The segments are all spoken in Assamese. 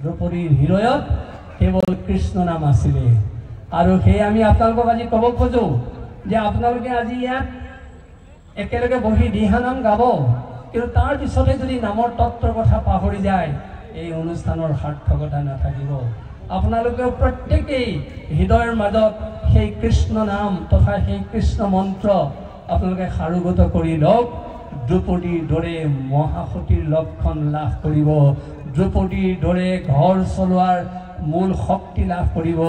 দ্ৰৌপদীৰ হৃদয়ত কেৱল কৃষ্ণ নাম আছিলে আৰু সেই আমি আপোনালোকক আজি ক'ব খোজো যে আপোনালোকে আজি ইয়াত একেলগে বহি দিহানাম গাব কিন্তু তাৰ পিছতে যদি নামৰ তত্ত্বৰ কথা পাহৰি যায় এই অনুষ্ঠানৰ সাৰ্থকতা নাথাকিব আপোনালোকে প্ৰত্যেকেই হৃদয়ৰ মাজত সেই কৃষ্ণ নাম তথা সেই কৃষ্ণ মন্ত্ৰ আপোনালোকে সাৰোগত কৰি লওক দ্ৰৌপদীৰ দৰে মহাসতীৰ লক্ষণ লাভ কৰিব দ্ৰৌপদীৰ দৰে ঘৰ চলোৱাৰ মূল শক্তি লাভ কৰিব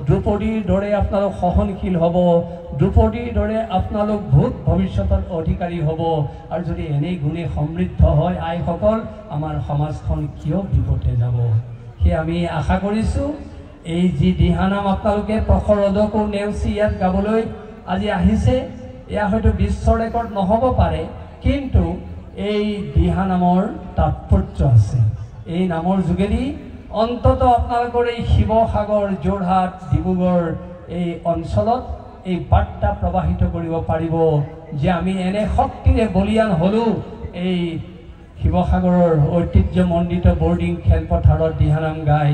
দ্ৰৌপদীৰ দৰে আপোনালোক সহনশীল হ'ব দ্ৰৌপদীৰ দৰে আপোনালোক ভূত ভৱিষ্যতৰ অধিকাৰী হ'ব আৰু যদি এনেই গুণে সমৃদ্ধ হয় আইসকল আমাৰ সমাজখন কিয় বিপথে যাব সেই আমি আশা কৰিছোঁ এই যি দিহানাম আপোনালোকে প্ৰখৰদকো নেওচি ইয়াত গাবলৈ আজি আহিছে এয়া হয়তো বিশ্ব ৰেকৰ্ড নহ'ব পাৰে কিন্তু এই দিহানামৰ তাৎপৰ্য আছে এই নামৰ যোগেদি অন্তত আপোনালোকৰ এই শিৱসাগৰ যোৰহাট ডিব্ৰুগড় এই অঞ্চলত এই বাৰ্তা প্ৰবাহিত কৰিব পাৰিব যে আমি এনে শক্তিৰে বলিয়ান হ'লোঁ এই শিৱসাগৰৰ ঐতিহ্যমণ্ডিত বৰ্ডিং খেলপথাৰত দিহানাম গাই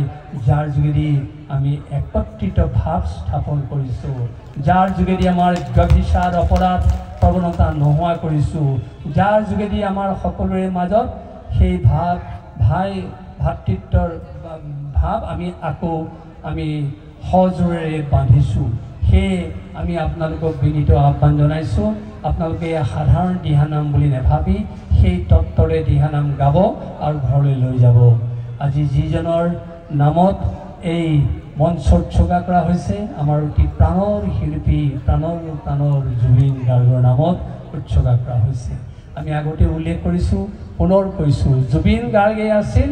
যাৰ যোগেদি আমি একত্ৰিত ভাৱ স্থাপন কৰিছোঁ যাৰ যোগেদি আমাৰ ব্যভিচাৰ অপৰাধ প্ৰৱণতা নোহোৱা কৰিছোঁ যাৰ যোগেদি আমাৰ সকলোৰে মাজত সেই ভাতৃত্বৰ ভাৱ আমি আকৌ আমি সজোৰেৰে বান্ধিছোঁ সেয়ে আমি আপোনালোকক বিনীত আহ্বান জনাইছোঁ আপোনালোকে সাধাৰণ দিহানাম বুলি নাভাবি সেই তত্ত্বৰে দিহানাম গাব আৰু ঘৰলৈ লৈ যাব আজি যিজনৰ নামত এই মঞ্চ উৎসৰ্গা কৰা হৈছে আমাৰ অতি প্ৰাণৰ শিল্পী প্ৰাণৰ জুবিন গাৰ্গৰ নামত উৎসৰ্গা কৰা হৈছে আমি আগতে উল্লেখ কৰিছোঁ পুনৰ কৈছোঁ জুবিন গাৰ্গে আছিল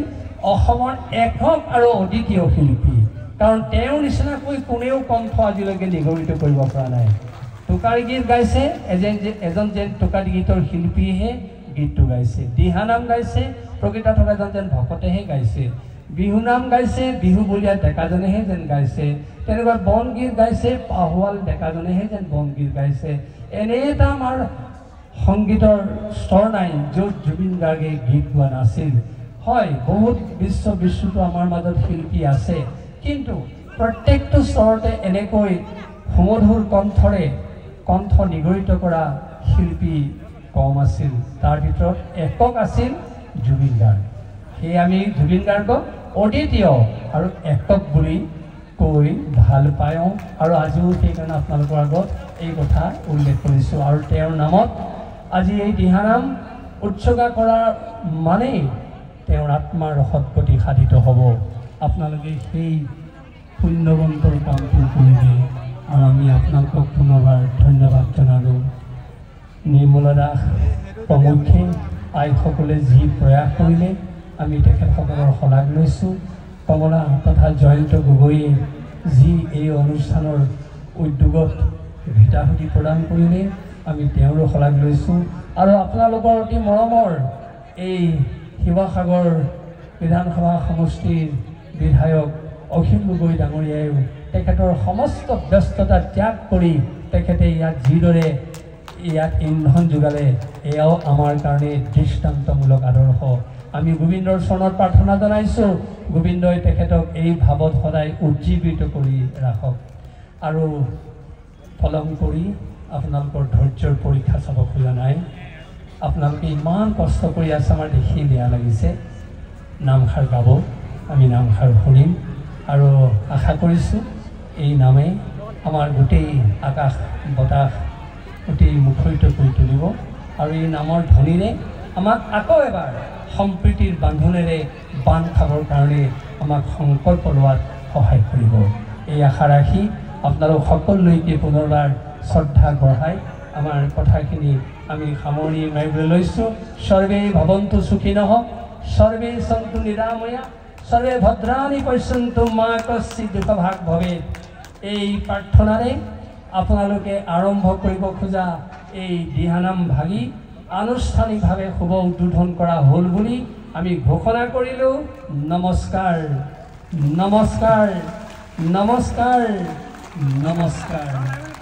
অসমৰ একক আৰু অদ্বিতীয় শিল্পী কাৰণ তেওঁৰ নিচিনাকৈ কোনেও কণ্ঠ আজিলৈকে নিগৰিত কৰিব পৰা নাই টোকাৰী গীত গাইছে এজন যেন টোকাৰী গীতৰ শিল্পীয়েহে গীতটো গাইছে দিহানাম গাইছে প্ৰকৃত থকা এজন যেন ভকতেহে গাইছে বিহুনাম গাইছে বিহু বলীয়া ডেকাজনেহে যেন গাইছে তেনেকুৱা বনগীত গাইছে পাহোৱাল ডেকাজনেহে যেন বনগীত গাইছে এনে এটা আমাৰ সংগীতৰ স্তৰ নাই য'ত জুবিন গাৰ্গে গীত গোৱা নাছিল হয় বহুত বিশ্বতো আমাৰ মাজত শিল্পী আছে কিন্তু প্ৰত্যেকটো স্তৰতে এনেকৈ সুমধুৰ কণ্ঠৰে কণ্ঠ নিগৰিত কৰা শিল্পী কম আছিল তাৰ ভিতৰত একক আছিল জুবিন গাৰ্গ সেয়ে আমি জুবিন গাৰ্গক অদ্বিতীয় আৰু একক বুলি কৈ ভাল পাওঁ আৰু আজিও সেইকাৰণে আপোনালোকৰ আগত এই কথা উল্লেখ কৰিছোঁ আৰু তেওঁৰ নামত আজি এই দিহানাম উৎসৰ্গা কৰাৰ মানেই তেওঁৰ আত্মাৰ সৎগতি সাধিত হ'ব আপোনালোকে সেই পুণ্যৱন্তৰ কামটো কৰিলে আৰু আমি আপোনালোকক পুনৰবাৰ ধন্যবাদ জনালোঁ নিৰ্মলা দাস প্ৰমুখ্যে আইসকলে যি প্ৰয়াস কৰিলে আমি তেখেতসকলৰ শলাগ লৈছোঁ কমলা তথা জয়ন্ত গগৈয়ে যি এই অনুষ্ঠানৰ উদ্যোগত ভিটাভেটি প্ৰদান কৰিলে আমি তেওঁৰো শলাগ লৈছোঁ আৰু আপোনালোকৰ অতি মৰমৰ এই শিৱসাগৰ বিধানসভা সমষ্টিৰ বিধায়ক অসীম গগৈ ডাঙৰীয়ায়ো তেখেতৰ সমস্ত ব্যস্ততা ত্যাগ কৰি তেখেতে ইয়াত যিদৰে ইয়াত ইন্ধন যোগালে এয়াও আমাৰ কাৰণে দৃষ্টান্তমূলক আদৰ্শ আমি গোবিন্দৰ চৰণত প্ৰাৰ্থনা জনাইছোঁ গোবিন্দই তেখেতক এই ভাৱত সদায় উজ্জীৱিত কৰি ৰাখক আৰু ফলম কৰি আপোনালোকৰ ধৈৰ্যৰ পৰীক্ষা চাব খোজা নাই আপোনালোকে ইমান কষ্ট কৰি আছে আমাৰ দেখি বেয়া লাগিছে নামষাৰ গাব আমি নামষাৰ শুনিম আৰু আশা কৰিছোঁ এই নামে আমাৰ গোটেই আকাশ বতাহ গোটেই মুখৰিত কৰি তুলিব আৰু এই নামৰ ধ্বনিৰে আমাক আকৌ এবাৰ সম্প্ৰীতিৰ বান্ধোনেৰে বান্ধ খাবৰ কাৰণে আমাক সংকল্প লোৱাত সহায় কৰিব এই আশা ৰাখি আপোনালোক সকলোলৈকে পুনৰবাৰ শ্ৰদ্ধা গঢ়াই আমাৰ কথাখিনি আমি সামৰণি মাৰিবলৈ লৈছোঁ সৰ্বে ভৱন্তু সুখিনঃ সৰ্বে সন্তু নিৰাময়া সৰ্বে ভদ্ৰাণি পশ্যন্তু মা কশ্চিৎ দুঃখভাগ ভৱেৎ এই প্ৰাৰ্থনাৰে আপোনালোকে আৰম্ভ কৰিব খোজা এই দিহানাম ভাগি আনুষ্ঠানিকভাৱে শুভ উদ্বোধন কৰা হ'ল বুলি আমি ঘোষণা কৰিলোঁ নমস্কাৰ নমস্কাৰ নমস্কাৰ নমস্কাৰ